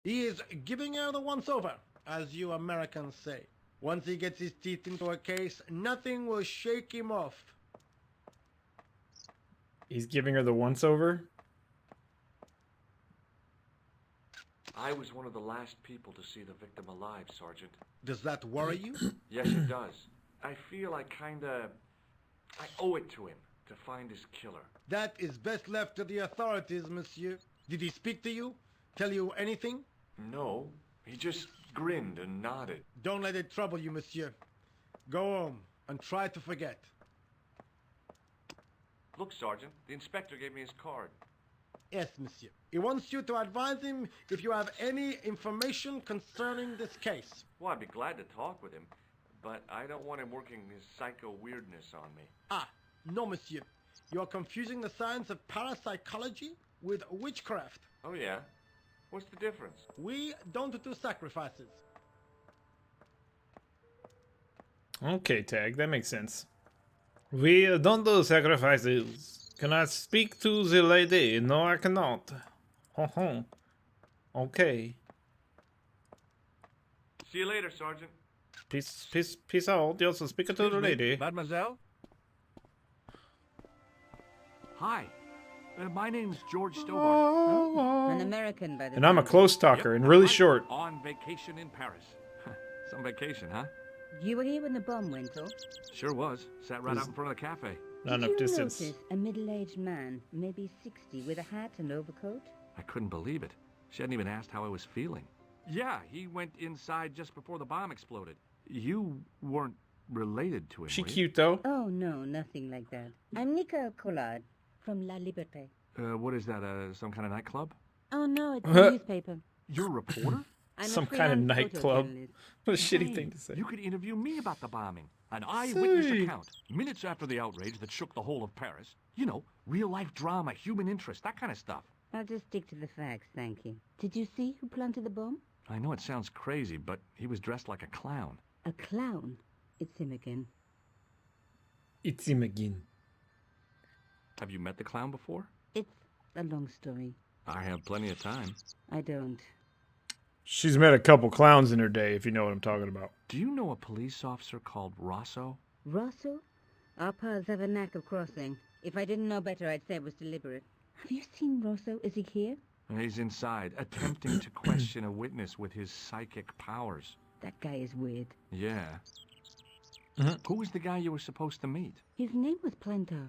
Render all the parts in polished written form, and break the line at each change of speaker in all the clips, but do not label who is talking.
He is giving her the once-over, as you Americans say. Once he gets his teeth into a case, nothing will shake him off.
He's giving her the once-over?
I was one of the last people to see the victim alive, Sergeant.
Does that worry you?
Yes, it does. I feel I owe it to him to find his killer.
That is best left to the authorities, monsieur. Did he speak to you? Tell you anything?
No, he just grinned and nodded.
Don't let it trouble you, monsieur. Go home and try to forget.
Look, Sergeant, the inspector gave me his card.
Yes, monsieur. He wants you to advise him if you have any information concerning this case.
Well, I'd be glad to talk with him, but I don't want him working his psycho weirdness on me.
Ah, no, monsieur. You are confusing the science of parapsychology with witchcraft.
Oh, yeah? What's the difference?
We don't do sacrifices.
Okay, Tag, that makes sense. We don't do sacrifices. Can I speak to the lady? No, I cannot. Okay.
See you later, Sergeant.
Peace out. Also, speak to the lady.
Mademoiselle? Hi. My name's George Stobart.
Oh, an American, by the way.
And I'm a close talker and really short.
On vacation in Paris. Some vacation, huh?
You were here when the bomb went off?
Sure was. Sat right out in front of the cafe.
Not enough
Did you
distance.
notice a middle-aged man, maybe 60, with a hat and overcoat?
I couldn't believe it. She hadn't even asked how I was feeling. Yeah, he went inside just before the bomb exploded. You weren't related to him,
She
were you?
cute though.
Oh, no, nothing like that. I'm Nicole Collard from La Liberté.
What is that, some kind of nightclub?
Oh, no, it's a newspaper.
You're a reporter?
I'm
Some
a
kind of
freelance
nightclub.
photojournalist.
What a shitty
Hey,
thing to say.
You could interview me about the bombing. An eyewitness
See.
account. Minutes after the outrage that shook the whole of Paris. You know, real-life drama, human interest, that kind of stuff.
I'll just stick to the facts, thank you. Did you see who planted the bomb?
I know it sounds crazy, but he was dressed like a clown.
A clown. It's him again.
It's him again.
Have you met the clown before?
It's a long story.
I have plenty of time.
I don't.
She's met a couple clowns in her day, if you know what I'm talking about.
Do you know a police officer called Rosso?
Rosso? Our paths have a knack of crossing. If I didn't know better, I'd say it was deliberate. Have you seen Rosso? Is he here?
He's inside, attempting to question a witness with his psychic powers.
That guy is weird.
Yeah. Who was the guy you were supposed to meet?
His name was Plantard.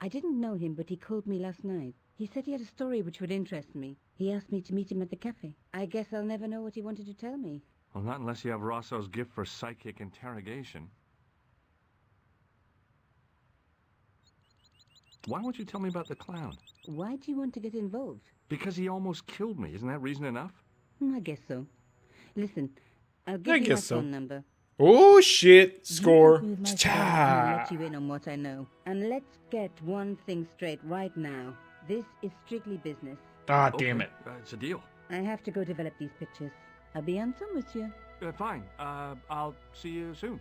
I didn't know him, but he called me last night. He said he had a story which would interest me. He asked me to meet him at the cafe. I guess I'll never know what he wanted to tell me.
Well, not unless you have Rosso's gift for psychic interrogation. Why won't you tell me about the clown?
Why do you want to get involved?
Because he almost killed me. Isn't that reason enough?
I guess so. Listen, I'll give
I
you my
guess so.
phone number.
Oh shit! Score.
You help me with my phone, and I'll let you in on what I know. And let's get one thing straight right now. This is strictly business.
Ah,
Okay,
damn it.
It's a deal.
I have to go develop these pictures. I'll be on some, monsieur.
Fine. I'll see you soon.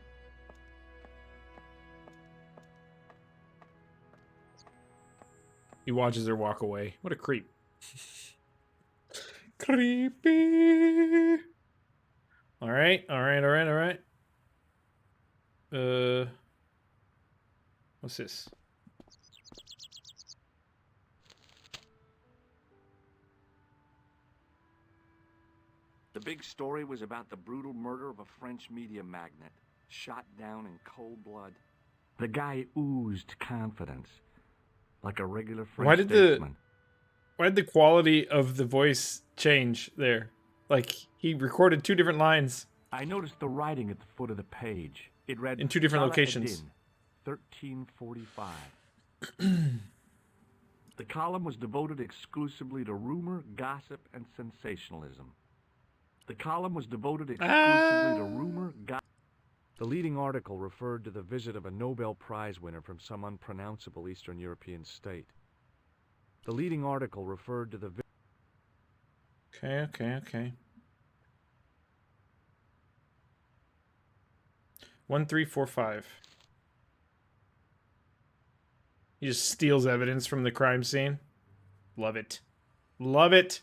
He watches her walk away. What a creep. Creepy. Alright. What's this?
The big story was about the brutal murder of a French media magnate, shot down in cold blood.
The guy oozed confidence, like a regular French
Why did
statesman.
the quality of the voice change there? Like, he recorded two different lines.
I noticed the writing at the foot of the page. It read
In two different
Salah
locations.
ad-Din, 1345. The column was devoted exclusively to rumor, gossip, and sensationalism. The column was devoted exclusively to rumor, gossip. The leading article referred to the visit of a Nobel Prize winner from some unpronounceable Eastern European state. The leading article referred to the
Okay. 1345. He just steals evidence from the crime scene. Love it. Love it.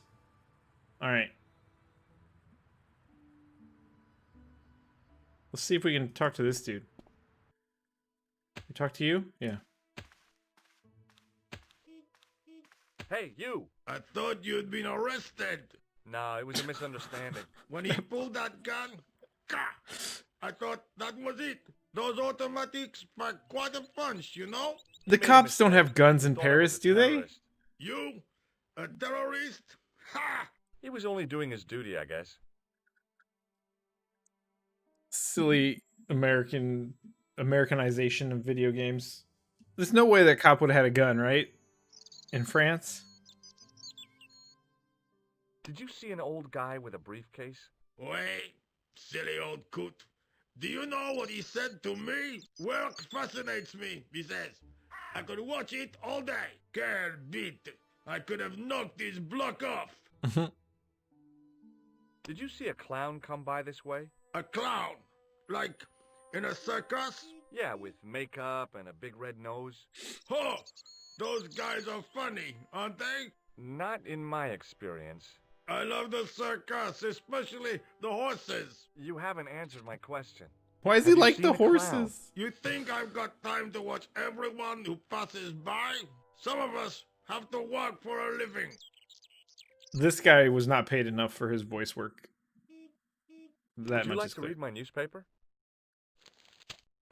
Alright. Let's see if we can talk to this dude. We talk to you? Yeah.
Hey, you!
I thought you'd been arrested.
No, it was a misunderstanding.
When he pulled that gun, gah, I thought that was it. Those automatics pack quite a punch, you know?
The
Made a
cops don't
mistake.
have guns in
Thought I was
Paris,
a
do they?
terrorist.
You? A terrorist? Ha!
He was only doing his duty, I guess.
Silly Americanization of video games. There's no way that cop would have had a gun, right? In France?
Did you see an old guy with a briefcase?
Wait, silly old coot. Do you know what he said to me? Work fascinates me, he says. I could watch it all day. Quel bit. I could have knocked his block off.
Did you see a clown come by this way?
A clown? Like in a circus?
Yeah, with makeup and a big red nose.
Oh, those guys are funny, aren't they?
Not in my experience.
I love the circus, especially the horses.
You haven't answered my question.
Why does he
Have you
like
seen
the
a clown?
horses?
You think I've got time to watch everyone who passes by? Some of us have to work for a living.
This guy was not paid enough for his voice work. That
Would you
much
like
is
to
clear.
read my newspaper?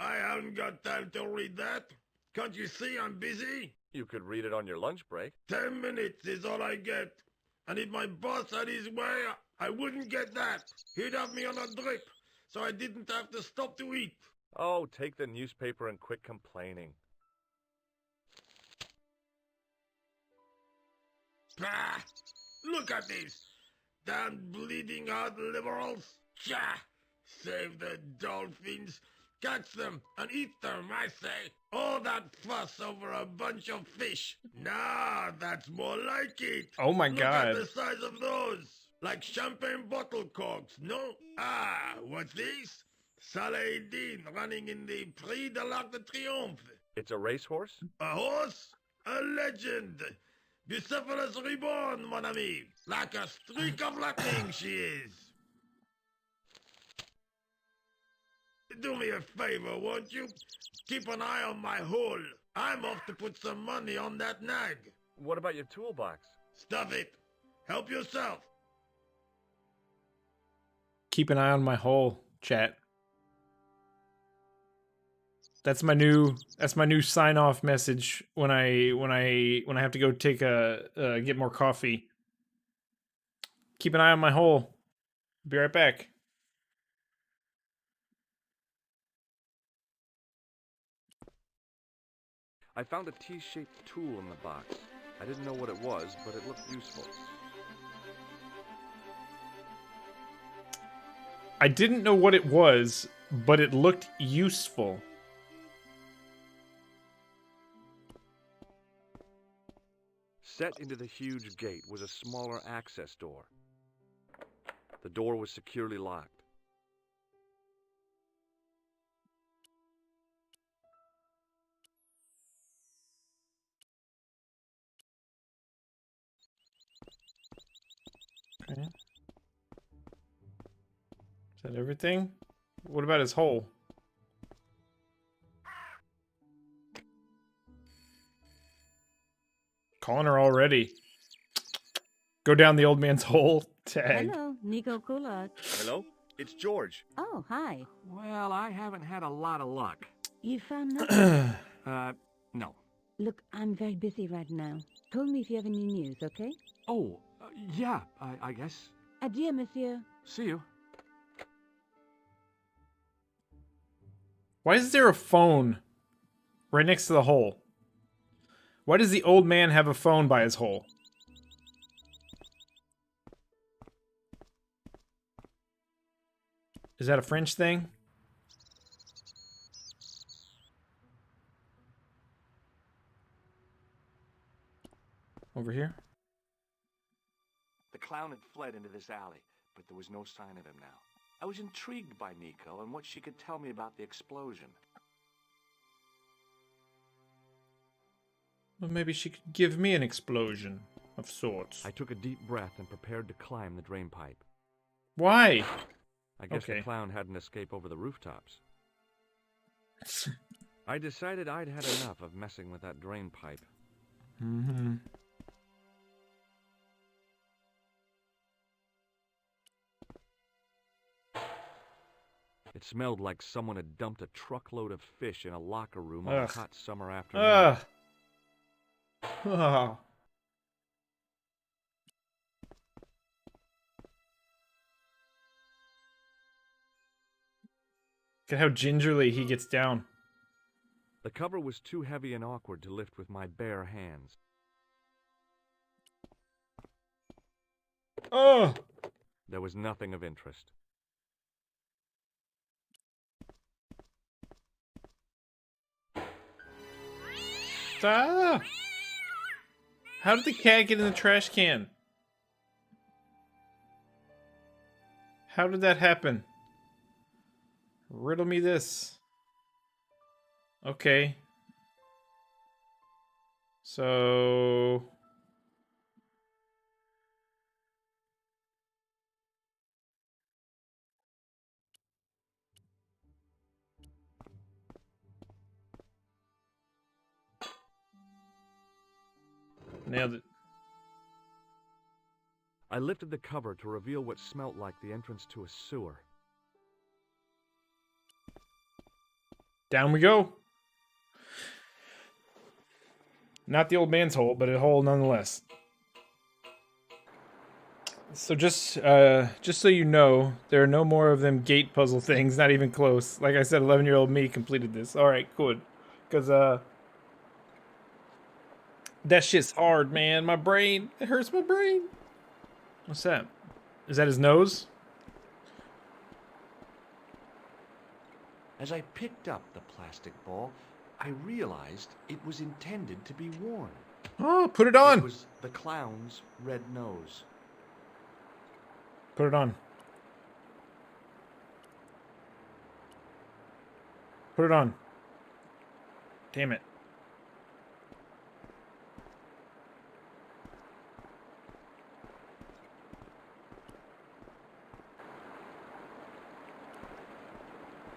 I haven't got time to read that. Can't you see I'm busy?
You could read it on your lunch break.
10 minutes is all I get. And if my boss had his way, I wouldn't get that. He'd have me on a drip, so I didn't have to stop to eat.
Oh, take the newspaper and quit complaining.
Ah, look at this. Damn bleeding heart liberals. Cha! Save the dolphins. Catch them and eat them, I say. All that fuss over a bunch of fish. Nah, that's more like it.
Oh my
Look
god.
at the size of those. Like champagne bottle corks, no? Ah, what's this? Saladin running in the Prix de l'Arc de Triomphe.
It's a racehorse?
A horse? A legend. Bucephalus reborn, mon ami. Like a streak of lightning she is. Do me a favor, won't you? Keep an eye on my hole. I'm off to put some money on that nag.
What about your toolbox?
Stuff it. Help yourself.
Keep an eye on my hole, chat. That's my new sign off message when I have to go take get more coffee. Keep an eye on my hole. Be right back.
I found a T-shaped tool in the box. I didn't know what it was, but it looked useful.
I didn't know what it was, but it looked useful.
Set into the huge gate was a smaller access door. The door was securely locked.
Okay. Is that everything? What about his hole? Calling her already. Go down the old man's hole. Tag.
Hello, Nico Coulard.
Hello? It's George.
Oh, hi.
Well, I haven't had a lot of luck.
You found nothing?
No.
Look, I'm very busy right now. Call me if you have any news, okay?
Oh, yeah, I guess.
Adieu, monsieur.
See you.
Why is there a phone right next to the hole? Why does the old man have a phone by his hole? Is that a French thing? Over here?
The clown had fled into this alley, but there was no sign of him now. I was intrigued by Nico and what she could tell me about the explosion.
Well, maybe she could give me an explosion of sorts.
I took a deep breath and prepared to climb the drain pipe.
Why?
I guess
Okay.
the clown had an escape over the rooftops. I decided I'd had enough of messing with that drain pipe.
Mm-hmm.
It smelled like someone had dumped a truckload of fish in a locker room on a
Ugh.
hot summer afternoon.
Ugh. Oh. Look at how gingerly he gets down.
The cover was too heavy and awkward to lift with my bare hands.
Oh.
There was nothing of interest.
Ah. How did the cat get in the trash can? How did that happen? Riddle me this. Okay. So... Nailed it.
I lifted the cover to reveal what smelt like the entrance to a sewer.
Down we go. Not the old man's hole, but a hole nonetheless. So just so you know, there are no more of them gate puzzle things. Not even close. Like I said, 11-year-old me completed this. All right, good. Because that shit's hard, man. My brain, it hurts my brain. What's that? Is that his nose?
As I picked up the plastic ball, I realized it was intended to be worn.
Oh, put it
It
on.
was the clown's red nose.
Put it on. Put it on. Damn it.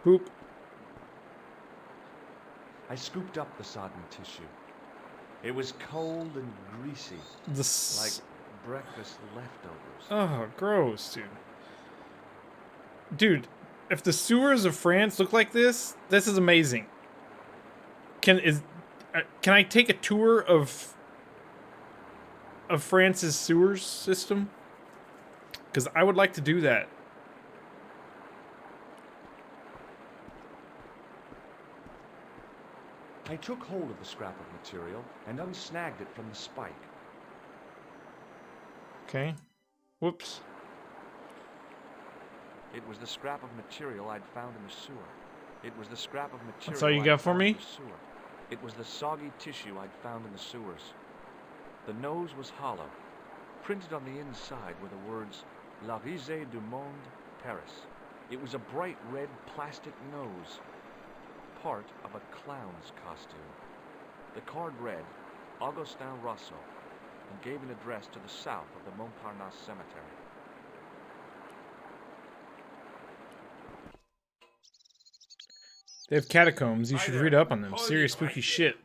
Boop.
I scooped up the sodden tissue. It was cold and greasy, like breakfast leftovers.
Oh, gross, dude. Dude, if the sewers of France look like this is amazing. Can I take a tour of France's sewers system? Because I would like to do that.
I took hold of the scrap of material and unsnagged it from the spike.
Okay. Whoops.
It was the scrap of material I'd found in the sewer. It was the scrap of material
That's all you
I'd
got for
found
me?
in the sewer. It was the soggy tissue I'd found in the sewers. The nose was hollow. Printed on the inside were the words, La Risée du Monde, Paris. It was a bright red plastic nose, part of a clown's costume. The card read, Augustin Rousseau, and gave an address to the south of the Montparnasse Cemetery.
They have catacombs. You should read up on them. Serious spooky shit.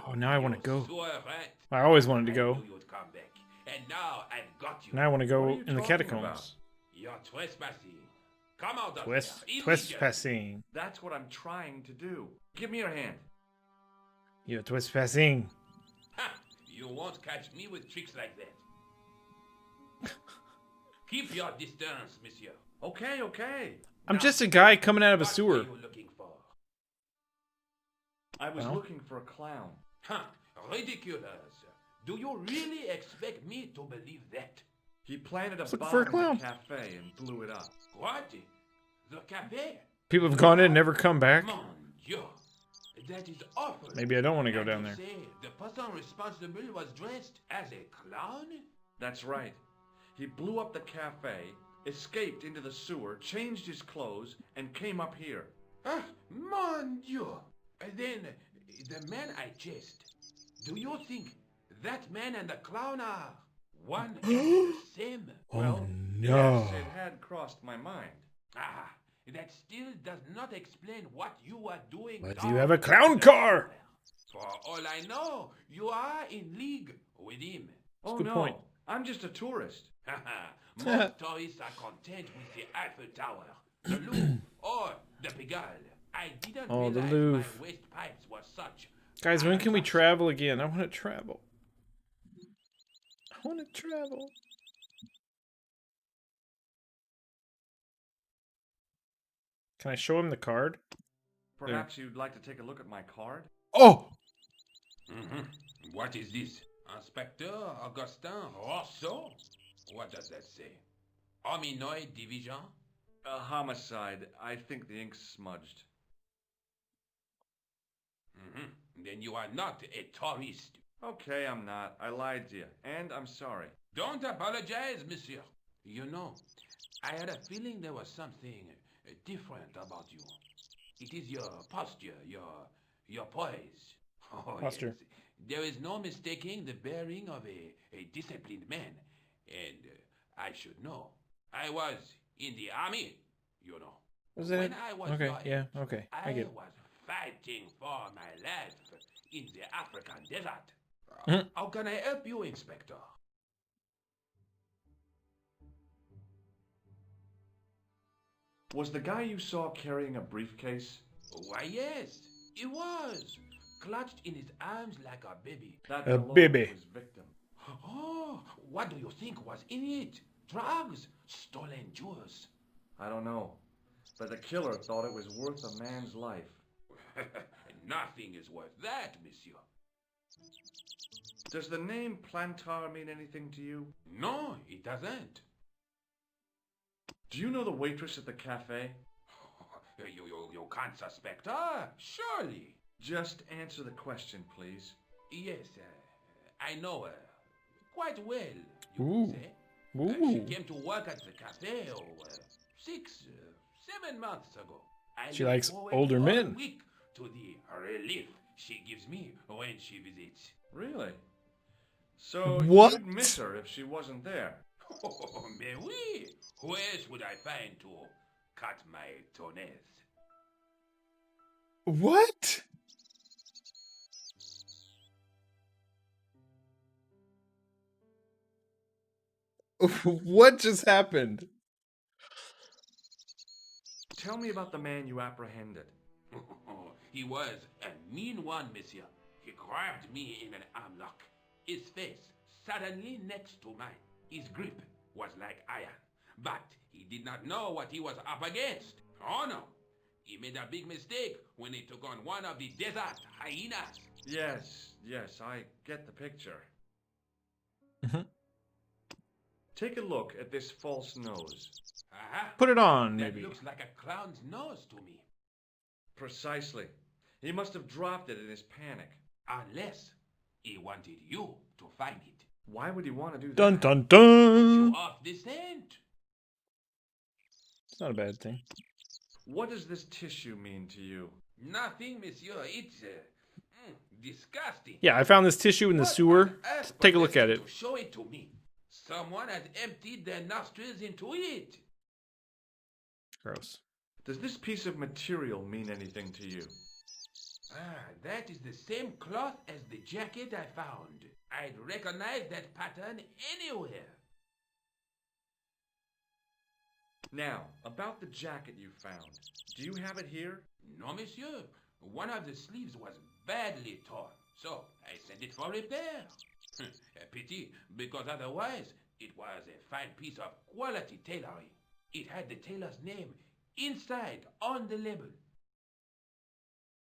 Oh, now I want to go. I always wanted to go.
And now I've got you.
Now I want to
What are
go
you
in the
talking
catacombs.
about?
You're trespassing. Come out of there. Immediately.
Trespassing.
That's what I'm trying to do. Give me your hand.
You're trespassing.
Ha! You won't catch me with tricks like that. Keep your distance, monsieur.
Okay, okay.
I'm
Now,
just a guy coming out of a
What
sewer.
are you looking for?
I was
Well.
looking for a clown.
Huh? Ridiculous. Do you really expect me to believe that?
He planted a
Let's look
bomb
for a
in
clown.
the cafe and blew it up.
What? The cafe?
People have gone in and never come back.
Mon Dieu. That is awful.
Maybe I don't want to go
And
down
you
there.
say the person responsible was dressed as a clown?
That's right. He blew up the cafe, escaped into the sewer, changed his clothes, and came up here.
Ah, mon Dieu. Then, the man I chased, do you think that man and the clown are one and the same?
Oh
Well,
no.
yes, it had crossed my mind.
Ah, that still does not explain what you are doing.
But
down
you have a
in
clown
the
car.
sewer. For all I know, you are in league with him.
Oh
good
no,
point.
I'm just a tourist.
Most tourists are content with the Eiffel Tower, the Louvre, or the Pigalle. I didn't
Oh, the
realize
Louvre.
my waste pipes were such.
Guys, when can we
unattached.
travel again? I want to travel. I want to travel. Can I show him the card?
Perhaps you'd like to take a look at my card?
Oh!
What is this? Inspector Augustin Rousseau? What does that say? Hominoid division?
A homicide. I think the ink's smudged.
Then you are not a tourist.
Okay, I'm not. I lied to you. And I'm sorry.
Don't apologize, monsieur. You know, I had a feeling there was something different about you. It is your posture, your poise. Oh,
Posture.
yes. There is no mistaking the bearing of a disciplined man. And I should know. I was in the army, you know.
Was that?
When I was
Okay,
your
yeah,
age,
okay. I
I
get it.
was fighting for my life in the African desert.
Mhm.
How can I help you, Inspector?
Was the guy you saw carrying a briefcase?
Why, yes, he was. Clutched in his arms like a baby.
That
A
belonged
baby.
to his victim.
Oh, what do you think was in it? Drugs? Stolen jewels?
I don't know. But the killer thought it was worth a man's life.
Nothing is worth that, monsieur.
Does the name Plantar mean anything to you?
No, it doesn't.
Do you know the waitress at the cafe?
You can't suspect her, surely.
Just answer the question, please.
Yes, I know her quite well, you
Ooh.
could say.
Ooh.
She came to work at the cafe 7 months ago. I
She
look
likes
forward
older
all
men.
week to the relief she gives me when she visits.
Really? So
What?
you'd miss her if she wasn't there?
Oh, mais oui. Who else would I find to cut my toenails?
What? What just happened?
Tell me about the man you apprehended.
He was a mean one, monsieur. He grabbed me in an armlock. His face suddenly next to mine. His grip was like iron. But he did not know what he was up against. Oh no. He made a big mistake when he took on one of the desert hyenas.
Yes, I get the picture.
Mhm.
Take a look at this false nose.
Aha.
Put it on,
That
maybe.
looks like a clown's nose to me.
Precisely. He must have dropped it in his panic.
Unless he wanted you to find it.
Why would he want to do that?
Dun dun
Put
dun.
you off the scent.
It's not a bad thing.
What does this tissue mean to you?
Nothing, monsieur. It's disgusting.
Yeah, I found this tissue in the
What
sewer.
on earth
Take a look
possessed
at
you
it.
to show it to me. Someone has emptied their nostrils into it.
Gross.
Does this piece of material mean anything to you?
That is the same cloth as the jacket I found. I'd recognize that pattern anywhere.
Now, about the jacket you found. Do you have it here?
No, monsieur. One of the sleeves was badly torn, so I sent it for repair. A pity, because otherwise it was a fine piece of quality tailoring. It had the tailor's name inside on the label.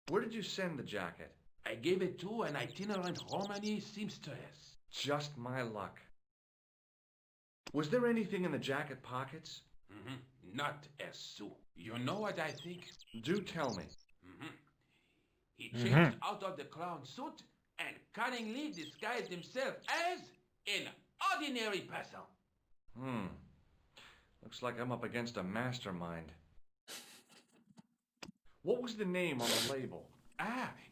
Where did you send the jacket?
I gave it to an itinerant Romani seamstress.
Just my luck. Was there anything in the jacket pockets?
Not a sou. You know what I think?
Do tell me.
He changed out of the clown suit and cunningly disguised himself as an ordinary person.
Looks like I'm up against a mastermind. What was the name on the label?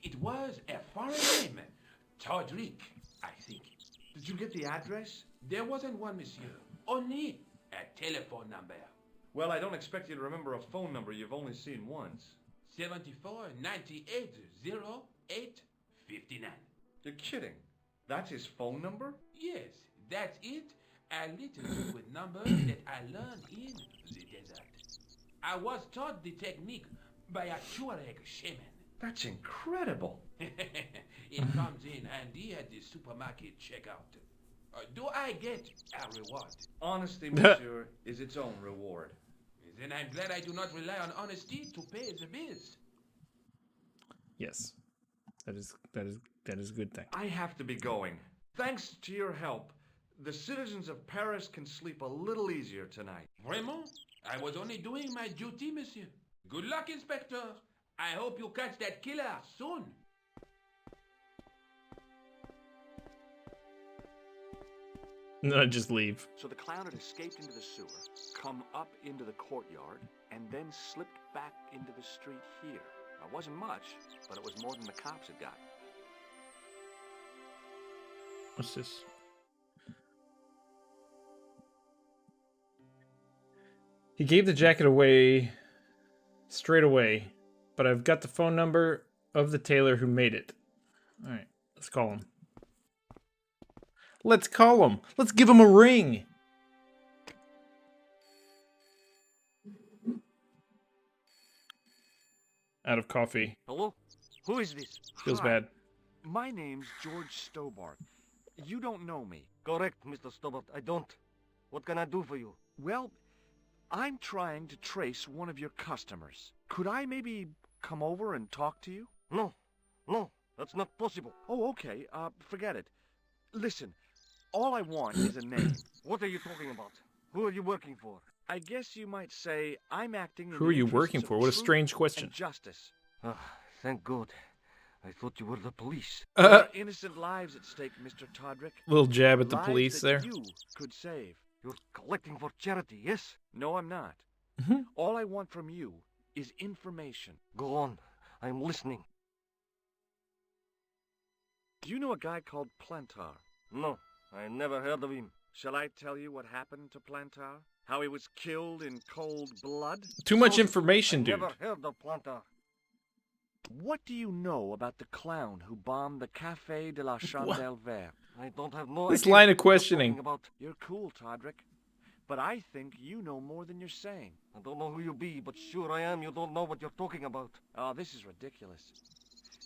It was a foreign name. Todrick, I think.
Did you get the address?
There wasn't one, monsieur. Only a telephone number.
Well, I don't expect you to remember a phone number you've only seen once.
74 98 08 59.
You're kidding. That's his phone number?
Yes, that's it. A little secret number that I learned in the desert. I was taught the technique by a Tuareg shaman.
That's incredible.
It comes in handy at the supermarket checkout. Do I get a reward?
Honesty, monsieur, is its own reward.
Then I'm glad I do not rely on honesty to pay the bills.
Yes. That is a good thing.
I have to be going. Thanks to your help, the citizens of Paris can sleep a little easier tonight.
Vraiment? I was only doing my duty, monsieur. Good luck, Inspector. I hope you catch that killer soon.
And then I just leave.
So the clown had escaped into the sewer, come up into the courtyard, and then slipped back into the street here. Now, it wasn't much, but it was more than the cops had got.
What's this? He gave the jacket away straight away, but I've got the phone number of the tailor who made it. All right, let's call him. Let's call him. Let's give him a ring. Out of coffee.
Hello? Who is this?
Feels
Hi.
bad.
My name's George Stobart. You don't know me.
Correct, Mr. Stobart. I don't. What can I do for you?
Well, I'm trying to trace one of your customers. Could I maybe come over and talk to you?
No. No, that's not possible.
Oh, okay. Forget it. Listen, all I want is a name.
What are you talking about? Who are you working for?
I guess you might say I'm acting in
Who
the
are you
interests
working
of
for? What a
truth
strange question.
and justice.
Ah, thank God. I thought you were the police.
There are innocent lives at stake, Mr. Todrick.
Little jab at the
Lives
police
that
there.
you could save.
You're collecting for charity, yes?
No, I'm not.
Mhm.
All I want from you is information.
Go on. I'm listening.
Do you know a guy called Plantar?
No, I never heard of him.
Shall I tell you what happened to Plantar? How he was killed in cold blood?
Too much
So,
information,
I
dude.
never heard of Plantar.
What do you know about the clown who bombed the Café de la Chandelle Verte?
I don't have no
This
idea
line of
what you're
questioning.
talking about.
You're cool, Todrick. But I think you know more than you're saying.
I don't know who you be, but sure I am you don't know what you're talking about.
Oh, this is ridiculous.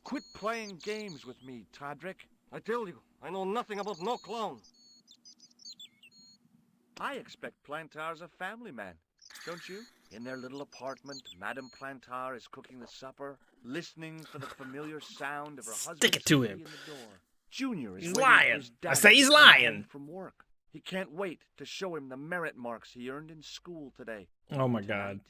Quit playing games with me, Todrick.
I tell you, I know nothing about no clown.
I expect Plantar's a family man, don't you? In their little apartment, Madame Plantar is cooking the supper, listening for the familiar sound of her husband's
Stick it to
key
him.
in the door. Junior is
He's
waiting for
lying.
his
I
dad
say
to
he's
come home
lying.
from work. He can't wait to show him the merit marks he earned in school today.
Oh my
Tonight,
God.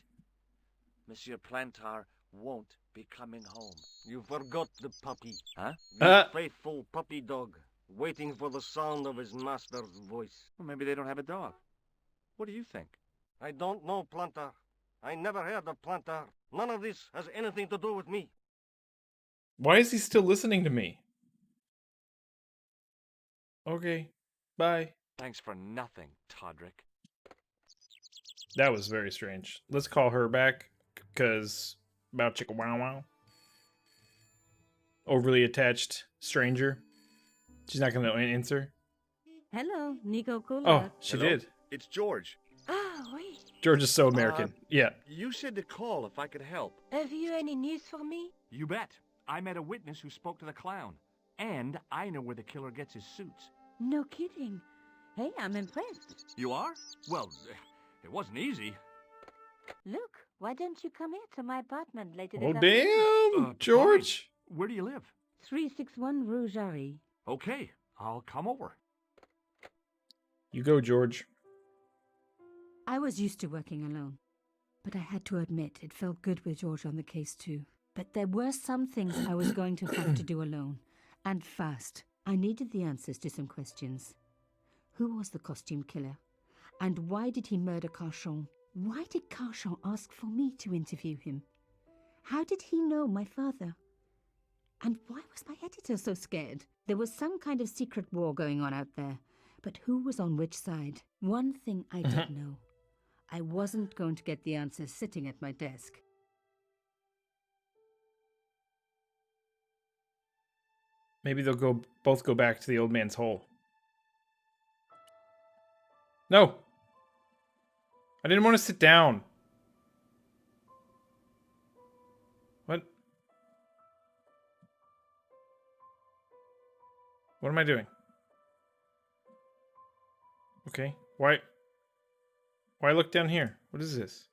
Monsieur Plantar won't be coming home.
You forgot the puppy.
Huh?
The faithful puppy dog, waiting for the sound of his master's voice.
Well, maybe they don't have a dog. What do you think?
I don't know Plantar. I never heard of Plantar. None of this has anything to do with me.
Why is he still listening to me? Okay. Bye.
Thanks for nothing, Todrick.
That was very strange. Let's call her back, because about chicka wow wow. Overly attached stranger. She's not going to answer.
Hello, Nico Cola.
Oh, she
Hello?
did.
It's George.
Ah, oui.
George is so American. Yeah.
You said to call if I could help.
Have you any news for me?
You bet. I met a witness who spoke to the clown. And I know where the killer gets his suits.
No kidding. Hey, I'm impressed.
You are? Well, it wasn't easy.
Look, why don't you come here to my apartment later
Oh,
this afternoon?
damn. George.
Where do you live?
361 Rue Jarry.
Okay, I'll come over.
You go, George.
I was used to working alone, but I had to admit it felt good with George on the case too. But there were some things I was going to have to do alone, and fast. I needed the answers to some questions. Who was the costume killer? And why did he murder Carchon? Why did Carchon ask for me to interview him? How did he know my father? And why was my editor so scared? There was some kind of secret war going on out there, but who was on which side? One thing I did know. I wasn't going to get the answer sitting at my desk.
Maybe they'll both go back to the old man's hole. No! I didn't want to sit down. What? What am I doing? Okay. Why look down here? What is this?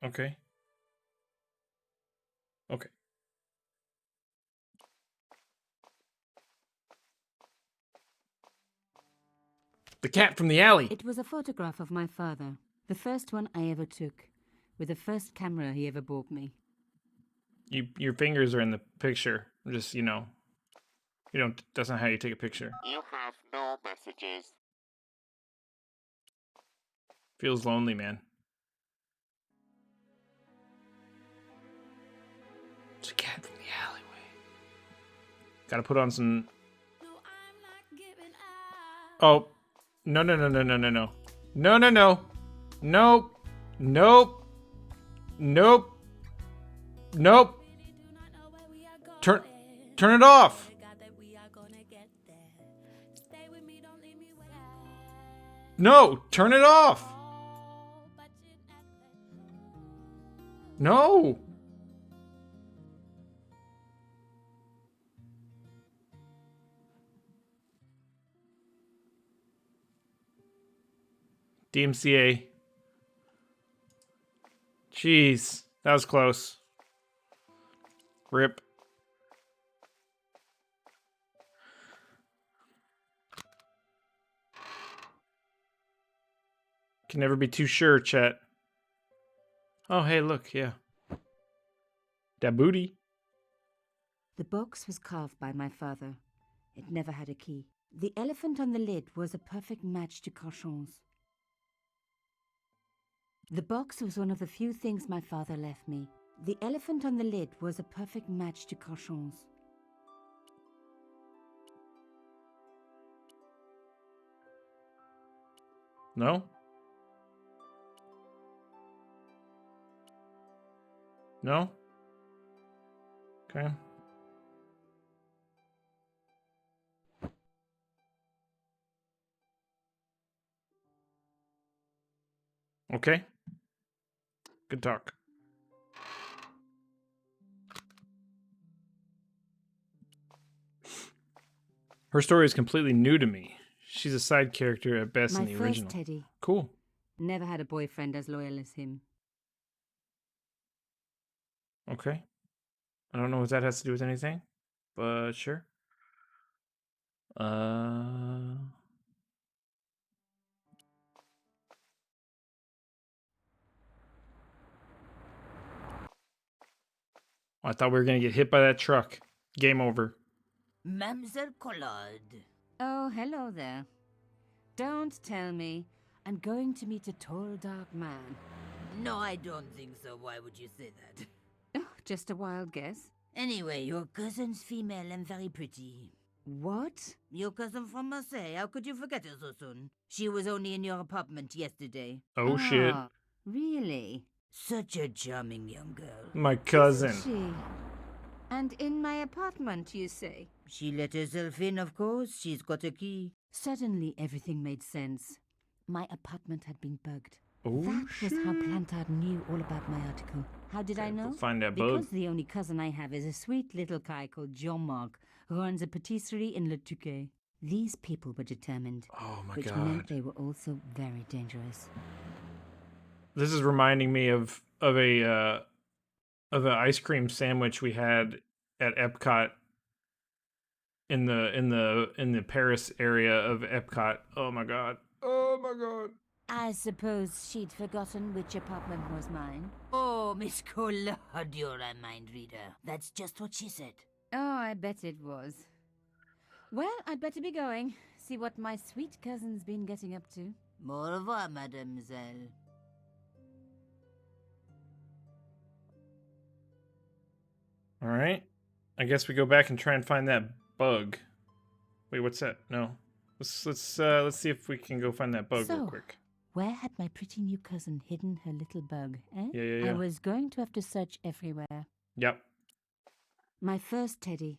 Okay. Okay. The cat from the alley.
It was a photograph of my father, the first one I ever took, with the first camera he ever bought me.
Your fingers are in the picture. Just, you know, that's not how you take a picture.
You have no messages.
Feels lonely, man. It's a cat from the alleyway. Gotta put on some... Oh. No. No. Nope. Turn it off. No, turn it off. No. DMCA. Jeez, that was close. Rip. Can never be too sure, chat. Oh, hey, look, yeah. That booty.
The box was carved by my father. It never had a key. The elephant on the lid was a perfect match to Cochon's. The box was one of the few things my father left me. The elephant on the lid was a perfect match to Cochon's.
No? No? Okay. Okay. Good talk. Her story is completely new to me. She's a side character at best in
My
the
first
original.
Teddy.
Cool.
Never had a boyfriend as loyal as him.
Okay. I don't know what that has to do with anything, but sure. I thought we were gonna get hit by that truck. Game over.
Mademoiselle Collard.
Oh, hello there. Don't tell me. I'm going to meet a tall, dark man.
No, I don't think so. Why would you say that?
Oh, just a wild guess.
Anyway, your cousin's female and very pretty.
What?
Your cousin from Marseille. How could you forget her so soon? She was only in your apartment yesterday.
Oh shit.
Ah, really?
Such a charming young girl.
My cousin.
She. And in my apartment, you say?
She let herself in, of course. She's got a key.
Suddenly, everything made sense. My apartment had been bugged.
Oh
That
shit.
was how Plantard knew all about my article. How did I know?
Find that
Because
bug.
the only cousin I have is a sweet little guy called Jean-Marc, who runs a patisserie in Le Touquet. These people were determined,
Oh my
which
god.
meant they were also very dangerous.
This is reminding me of an ice cream sandwich we had at Epcot in the Paris area of Epcot. Oh my god. Oh my god.
I suppose she'd forgotten which apartment was mine.
Oh, Miss Collard, you're a mind reader. That's just what she said.
Oh, I bet it was. Well, I'd better be going. See what my sweet cousin's been getting up to.
Au revoir, mademoiselle.
All right. I guess we go back and try and find that bug. Wait, what's that? No. Let's see if we can go find that bug real
So,
quick.
where had my pretty new cousin hidden her little bug, eh?
Yeah.
I was going to have to search everywhere.
Yep.
My first teddy